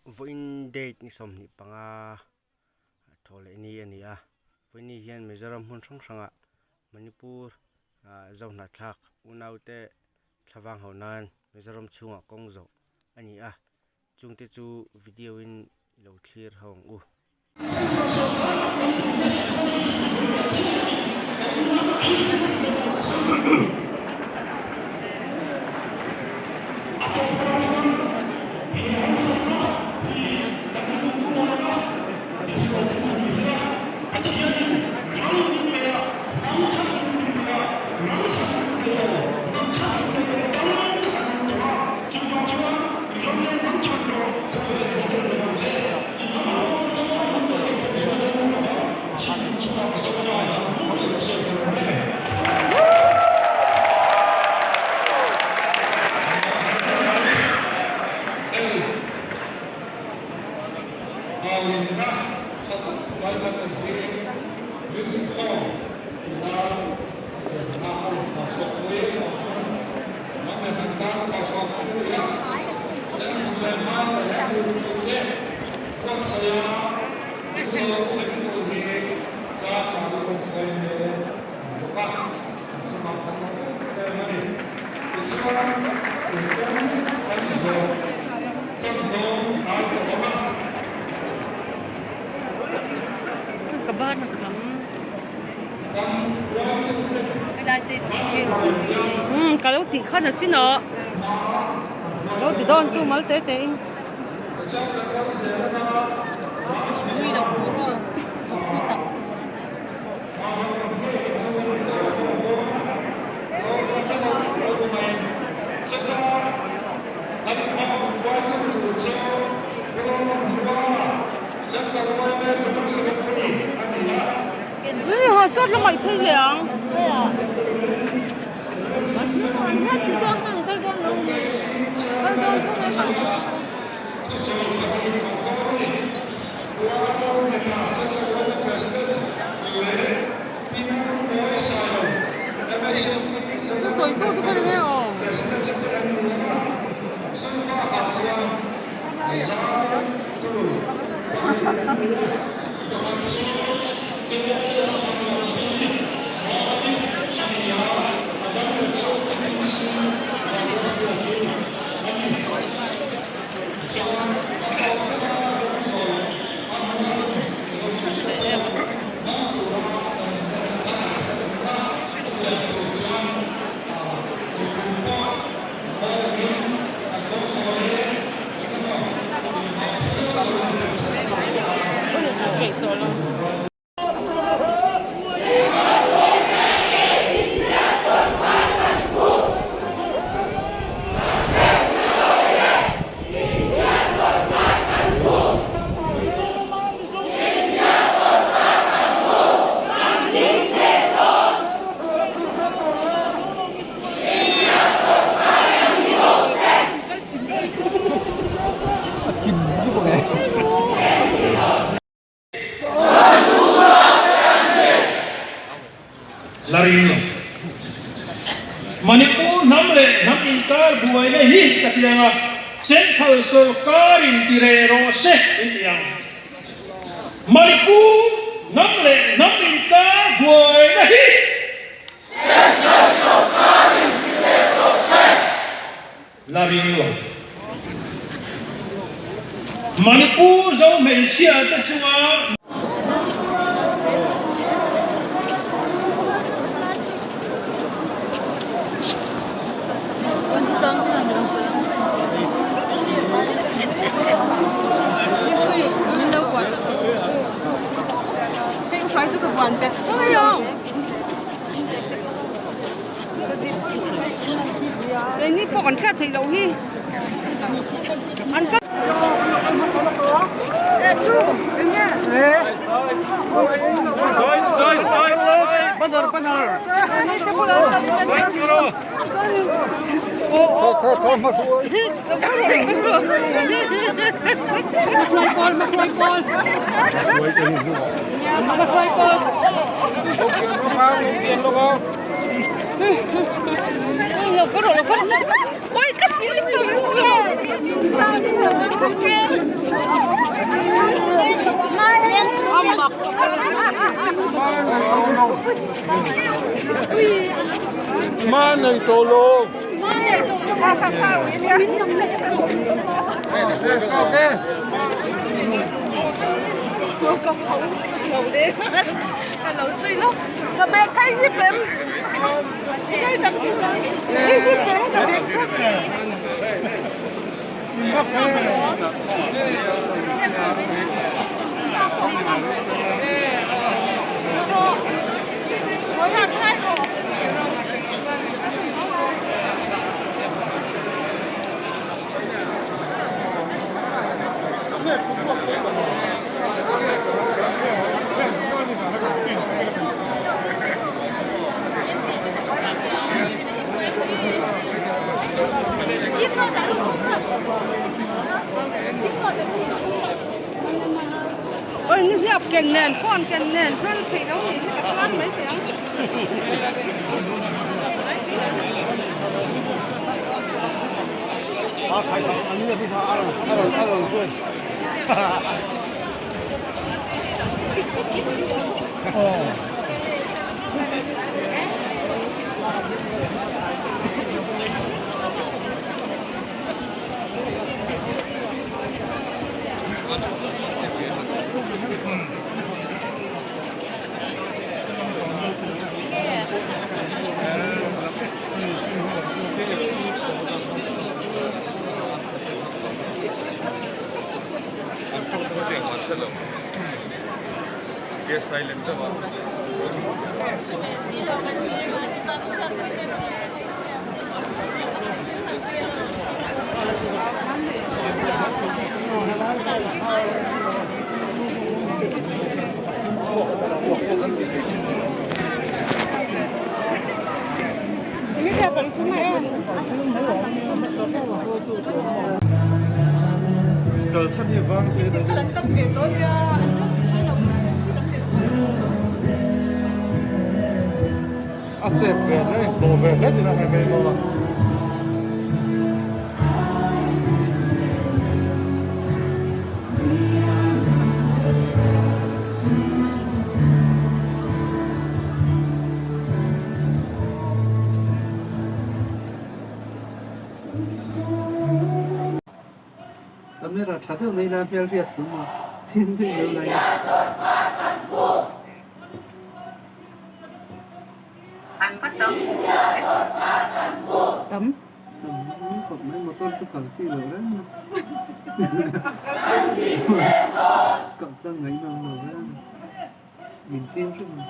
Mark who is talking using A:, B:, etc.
A: voin date ni som ni panga thole ni ania voin ni hian Mizoram hun thong thanga Manipur zona thak unaute thawang honan Mizoram chunga kongzo ani a chungte chu video in lo clear hong u
B: Kabahan ng kam. Kalau ti khan na sino. Kalau ti don su mal te te. Ui la puro. Puta. Họ sốt là mày thấy liền. Thế à? Nó chỉ cho hàng tao con luôn. Tao con không phải bằng. Nó sôi to cái này à?
C: Manipur namle nam inkar buai na hi katianga central sarkarin tirero se indiang Manipur namle nam inkar buai na hi central sarkarin tirero se larinlo Manipur zo mei chia ta chua
B: Đây ní bộ còn khác thì lâu hi. Ăn cắt.
D: Benar.
B: Ôi, cái gì vậy?
C: Mà này tổ lô.
B: Lẩu suy lắm, cái bé thấy gì bếm, cái gì bếm cái bé khác. Mỗi lần hai hộp. Ôi, nó nhập kèn nền, con kèn nền, thân thì nó nhìn thấy cả con mấy tiếng.
D: 아, 아니면 비사 알아, 쏘.
E: Yes, silent.
B: Ini siapa di sana ya?
D: Tờ chất địa vang sẽ được.
B: Cái lần tập về tôi
D: À, chẹp về đấy, đồ về đấy thì là phải về rồi.
F: Kamera 차도 내나 별이었도 뭐 진도 놀라요.
G: Anh có tấm
B: tấm.
F: Phật mấy một tôn chụp cầm chi rồi đấy. Cầm sang ngấy đâu rồi đấy. Mình chiên chứ mà.